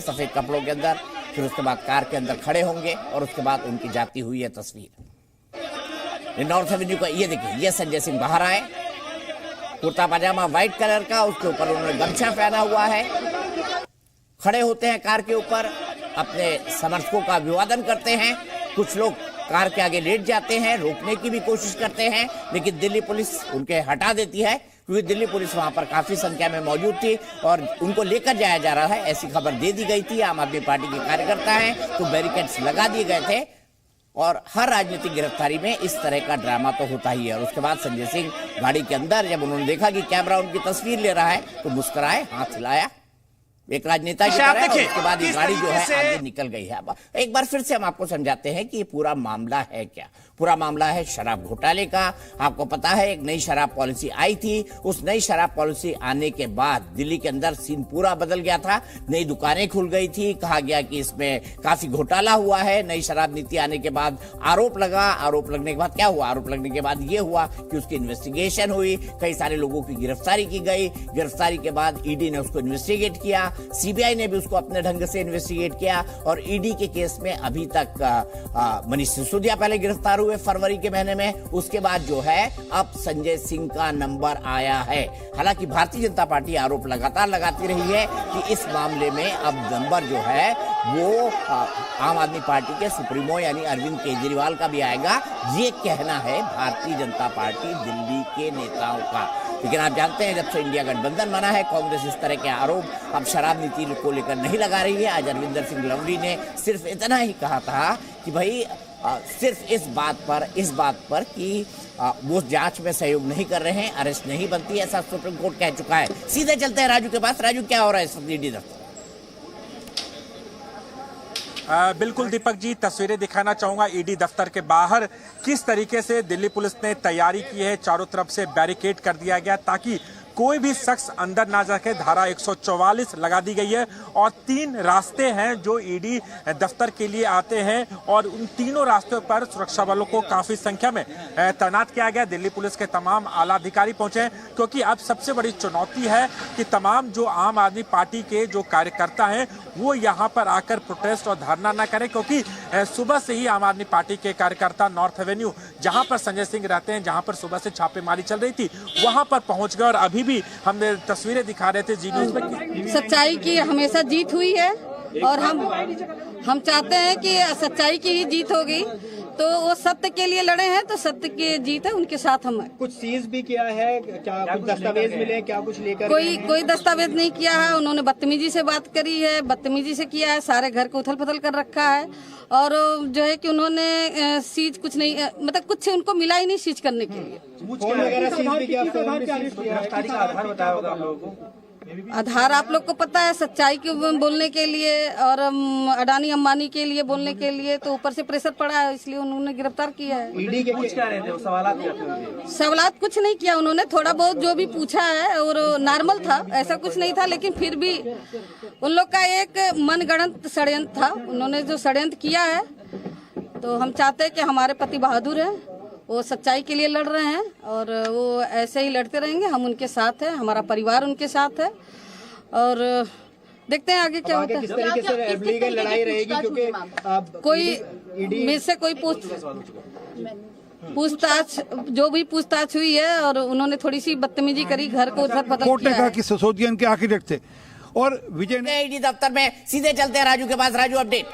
सफेद कपड़ों के अंदर, फिर उसके बाद कार के अंदर खड़े होंगे और उसके बाद उनकी जाती हुई है तस्वीर। नॉर्थ एवेन्यू का ये देखिए, ये संजय सिंह बाहर आए, कुर्ता पजामा व्हाइट कलर का, उसके ऊपर उन्होंने गमछा पहना हुआ है, खड़े होते हैं कार के ऊपर, अपने समर्थकों का अभिवादन करते हैं। कुछ लोग कार के आगे लेट जाते हैं, रोकने की भी कोशिश करते हैं, लेकिन दिल्ली पुलिस उनके हटा देती है, क्योंकि दिल्ली पुलिस वहां पर काफी संख्या में मौजूद थी और उनको लेकर जाया जा रहा है ऐसी खबर दे दी गई थी। आम आदमी पार्टी के कार्यकर्ता हैं तो बैरिकेड्स लगा दिए गए थे और हर राजनीतिक गिरफ्तारी में इस तरह का ड्रामा तो होता ही है। और उसके बाद संजय सिंह गाड़ी के अंदर जब उन्होंने देखा कि कैमरा उनकी तस्वीर ले रहा है तो मुस्कुराए, हाथ हिलाया एक राजनेता की तरह, और उसके बाद ये गाड़ी जो है आगे निकल गई है। एक बार फिर से हम आपको समझाते हैं कि ये पूरा मामला है क्या। पूरा मामला है शराब घोटाले का। आपको पता है एक नई शराब पॉलिसी आई थी, उस नई शराब पॉलिसी आने के बाद दिल्ली के अंदर सीन पूरा बदल गया था। नई दुकानें खुल गई थी, कहा गया कि इसमें काफी घोटाला हुआ है। नई शराब नीति आने के बाद आरोप लगा, आरोप लगने के बाद क्या हुआ, आरोप लगने के बाद ये हुआ कि उसकी इन्वेस्टिगेशन हुई, कई सारे लोगों की गिरफ्तारी की गई। गिरफ्तारी के बाद ईडी ने उसको इन्वेस्टिगेट किया, सीबीआई ने भी उसको अपने ढंग से इन्वेस्टिगेट किया और ईडी के केस में अभी तक मनीष सिसोदिया पहले गिरफ्तार हुए फरवरी के महीने में, उसके बाद जो है अब संजय सिंह का नंबर आया है। हालांकि भारतीय जनता पार्टी आरोप लगातार लगाती रही है कि इस मामले में अब नंबर जो है वो आम आदमी पार्टी के सुप्रीमो यानी अरविंद केजरीवाल का भी आएगा, ये कहना है भारतीय जनता पार्टी दिल्ली के नेताओं का। लेकिन आप जानते हैं जब से इंडिया गठबंधन बना है कांग्रेस इस तरह के आरोप अब शराब नीति को लेकर नहीं लगा रही है। आज अरविंदर सिंह लवली ने सिर्फ इतना ही कहा था कि भाई सिर्फ इस बात पर कि वो जांच में सहयोग नहीं कर रहे हैं, अरेस्ट नहीं बनती, ऐसा सुप्रीम कोर्ट कह चुका है। सीधे चलते हैं राजू के पास। राजू, क्या हो रहा है इस वक्त ईडी दफ्तर? बिल्कुल दीपक जी, तस्वीरें दिखाना चाहूंगा ईडी दफ्तर के बाहर किस तरीके से दिल्ली पुलिस ने तैयारी की है। चारों तरफ से बैरिकेड कर दिया गया ताकि कोई भी शख्स अंदर ना जाके। धारा 144 लगा दी गई है और 3 रास्ते हैं जो ईडी दफ्तर के लिए आते हैं और उन तीनों रास्तों पर सुरक्षा बलों को काफी संख्या में तैनात किया गया। दिल्ली पुलिस के तमाम आला अधिकारी पहुंचे हैं क्योंकि अब सबसे बड़ी चुनौती है कि तमाम जो आम आदमी पार्टी के जो कार्यकर्ता हैं वो यहाँ पर आकर प्रोटेस्ट और धरना न करें, क्योंकि सुबह से ही आम आदमी पार्टी के कार्यकर्ता नॉर्थ एवेन्यू जहां पर संजय सिंह रहते हैं, जहां पर सुबह से छापेमारी चल रही थी, वहां पर पहुंच गए और अभी भी हमने तस्वीरें दिखा रहे थे जी न्यूज़ में। सच्चाई की हमेशा जीत हुई है और हम चाहते हैं कि सच्चाई की ही जीत होगी। तो वो सत्य के लिए लड़े हैं तो सत्य की जीत है, उनके साथ हम। कुछ सीज भी किया है क्या? कुछ दस्तावेज मिले क्या? कुछ लेकर कोई दस्तावेज नहीं किया है। उन्होंने बदतमीजी से बात करी है, बदतमीजी से किया है, सारे घर को उथल पुथल कर रखा है और जो है कि उन्होंने सीज कुछ नहीं, मतलब कुछ उनको मिला ही नहीं सीज करने के लिए। फोन वगैरह सीज भी किया, गिरफ्तारी का आधार बताया होगा आप लोगों को? आधार आप लोग को पता है, सच्चाई के बोलने के लिए और अडानी अंबानी के लिए बोलने के लिए तो ऊपर से प्रेशर पड़ा है, इसलिए उन्होंने गिरफ्तार किया है। ईडी के पूछ क्या रहे थे, सवालात क्या थे? सवालात कुछ नहीं किया उन्होंने, थोड़ा बहुत जो भी पूछा है और नॉर्मल था, ऐसा कुछ नहीं था। लेकिन फिर भी उन लोग का एक मनगढ़ंत षड्यंत्र था, उन्होंने जो षड्यंत्र किया है। तो हम चाहते हैं कि हमारे पति बहादुर हैं, वो सच्चाई के लिए लड़ रहे हैं और वो ऐसे ही लड़ते रहेंगे। हम उनके साथ हैं, हमारा परिवार उनके साथ है और देखते हैं आगे क्या होता है। किस तरीके से लीगल लड़ाई रहेगी, क्योंकि कोई में से कोई पूछताछ जो भी पूछताछ हुई है और उन्होंने थोड़ी सी बदतमीजी करी, घर को उधर पता कोर्ट ने कहा कि सिसोदिया के आर्किटेक्ट थे और विजय ने ईडी दफ्तर में। सीधे चलते हैं राजू के पास। राजू, अपडेट।